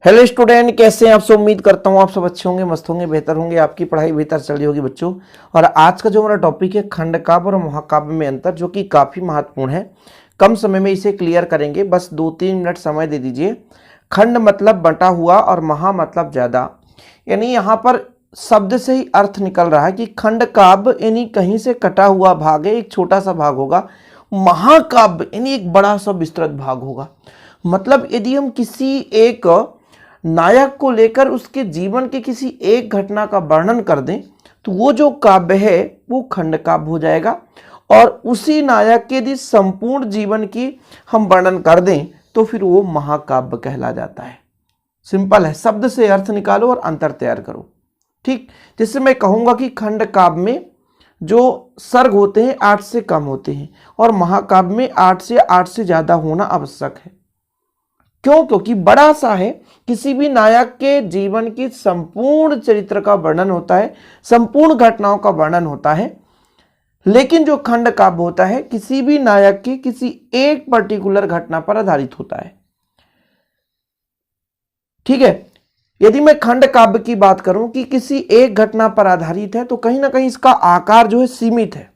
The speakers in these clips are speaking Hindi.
हेलो स्टूडेंट, कैसे हैं आप सब। उम्मीद करता हूँ आप सब अच्छे होंगे, मस्त होंगे, बेहतर होंगे, आपकी पढ़ाई बेहतर चल रही होगी बच्चों। और आज का जो हमारा टॉपिक है खंड काव्य और महाकाव्य में अंतर, जो कि काफ़ी महत्वपूर्ण है। कम समय में इसे क्लियर करेंगे, बस 2-3 मिनट समय दे दीजिए। खंड मतलब बंटा हुआ और महा मतलब ज़्यादा, यानी यहाँ पर शब्द से ही अर्थ निकल रहा है कि खंड काव्य यानी कहीं से कटा हुआ भाग है, एक छोटा सा भाग होगा। महाकाव्य यानी एक बड़ा सा विस्तृत भाग होगा। मतलब यदि हम किसी एक नायक को लेकर उसके जीवन के किसी एक घटना का वर्णन कर दें तो वो जो काव्य है वो खंड काव्य हो जाएगा। और उसी नायक के यदि संपूर्ण जीवन की हम वर्णन कर दें तो फिर वो महाकाव्य कहला जाता है। सिंपल है, शब्द से अर्थ निकालो और अंतर तैयार करो। ठीक, जैसे मैं कहूँगा कि खंड काव्य में जो सर्ग होते हैं 8 से कम होते हैं और महाकाव्य में 8 या 8 से ज़्यादा होना आवश्यक है। क्यों? क्योंकि बड़ा सा है, किसी भी नायक के जीवन की संपूर्ण चरित्र का वर्णन होता है, संपूर्ण घटनाओं का वर्णन होता है। लेकिन जो खंड काव्य होता है किसी भी नायक की किसी एक पर्टिकुलर घटना पर आधारित होता है। ठीक है, यदि मैं खंड काव्य की बात करूं कि किसी एक घटना पर आधारित है तो कहीं ना कहीं इसका आकार जो है सीमित है,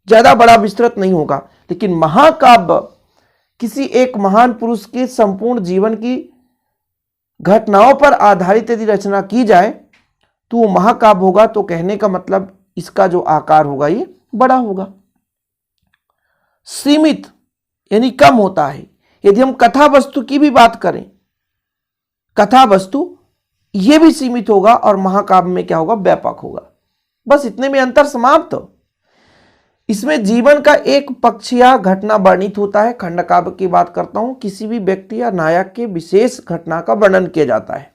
ज्यादा बड़ा विस्तृत नहीं होगा। लेकिन महाकाव्य किसी एक महान पुरुष के संपूर्ण जीवन की घटनाओं पर आधारित यदि रचना की जाए तो वो महाकाव्य होगा। तो कहने का मतलब इसका जो आकार होगा ये बड़ा होगा। सीमित यानी कम होता है। यदि हम कथा वस्तु की भी बात करें, कथा वस्तु ये भी सीमित होगा और महाकाव्य में क्या होगा, व्यापक होगा। बस इतने में अंतर समाप्त। इसमें जीवन का एक पक्ष या घटना वर्णित होता है। खंड काव्य की बात करता हूं, किसी भी व्यक्ति या नायक के विशेष घटना का वर्णन किया जाता है।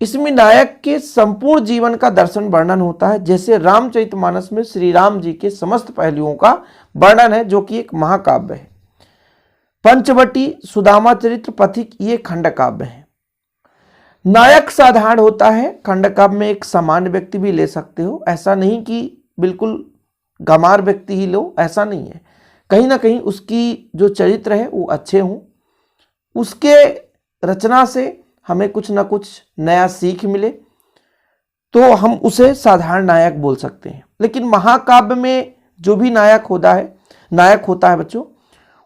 इसमें नायक के संपूर्ण जीवन का दर्शन वर्णन होता है। जैसे रामचरितमानस में श्री राम जी के समस्त पहलुओं का वर्णन है, जो कि एक महाकाव्य है। पंचवटी, सुदामा चरित्र, पथिक, ये खंड काव्य है। नायक साधारण होता है। खंड काव्य में एक सामान्य व्यक्ति भी ले सकते हो, ऐसा नहीं कि बिल्कुल गंवार व्यक्ति ही लो, ऐसा नहीं है। कहीं ना कहीं उसकी जो चरित्र है वो अच्छे हों, उसके रचना से हमें कुछ ना कुछ नया सीख मिले तो हम उसे साधारण नायक बोल सकते हैं। लेकिन महाकाव्य में जो भी नायक होता है बच्चों,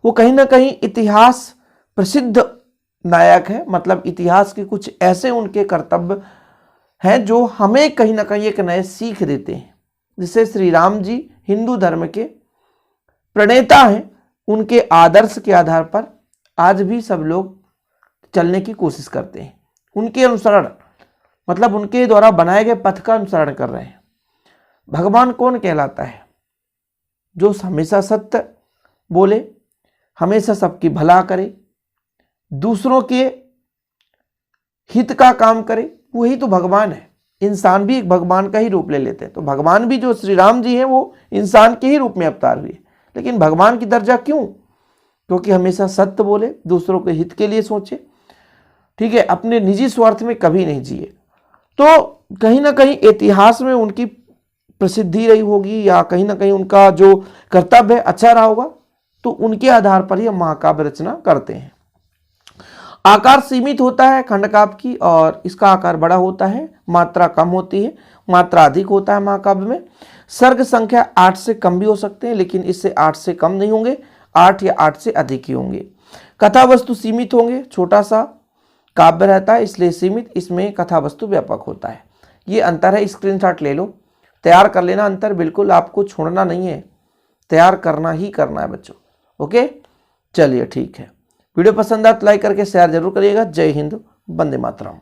वो कहीं ना कहीं इतिहास प्रसिद्ध नायक है। मतलब इतिहास के कुछ ऐसे उनके कर्तव्य हैं जो हमें कहीं ना कहीं एक नए सीख देते हैं। जैसे श्री राम जी हिंदू धर्म के प्रणेता हैं, उनके आदर्श के आधार पर आज भी सब लोग चलने की कोशिश करते हैं। उनके अनुसरण मतलब उनके द्वारा बनाए गए पथ का अनुसरण कर रहे हैं। भगवान कौन कहलाता है? जो हमेशा सत्य बोले, हमेशा सबकी भला करे, दूसरों के हित का काम करे, वही तो भगवान है। इंसान भी एक भगवान का ही रूप ले लेते हैं। तो भगवान भी जो श्री राम जी हैं वो इंसान के ही रूप में अवतार हुए। लेकिन भगवान की दर्जा क्यों? क्योंकि हमेशा सत्य बोले, दूसरों के हित के लिए सोचे, ठीक है, अपने निजी स्वार्थ में कभी नहीं जिए। तो कहीं ना कहीं इतिहास में उनकी प्रसिद्धि रही होगी या कहीं ना कहीं उनका जो कर्तव्य है अच्छा रहा होगा, तो उनके आधार पर ही हम महाकाव्य रचना करते हैं। आकार सीमित होता है खंड काव्य की और इसका आकार बड़ा होता है, मात्रा कम होती है, मात्रा अधिक होता है महाकाव्य में। सर्ग संख्या 8 से कम भी हो सकते हैं, लेकिन इससे 8 से कम नहीं होंगे, 8 या 8 से अधिक ही होंगे। कथा वस्तु सीमित होंगे, छोटा सा काव्य रहता है इसलिए सीमित, इसमें कथा वस्तु व्यापक होता है। ये अंतर है, स्क्रीनशॉट ले लो, तैयार कर लेना। अंतर बिल्कुल आपको छोड़ना नहीं है, तैयार करना ही करना है बच्चों। ओके, चलिए ठीक है। वीडियो पसंद आए तो लाइक करके शेयर जरूर करिएगा। जय हिंद, वंदे मातरम।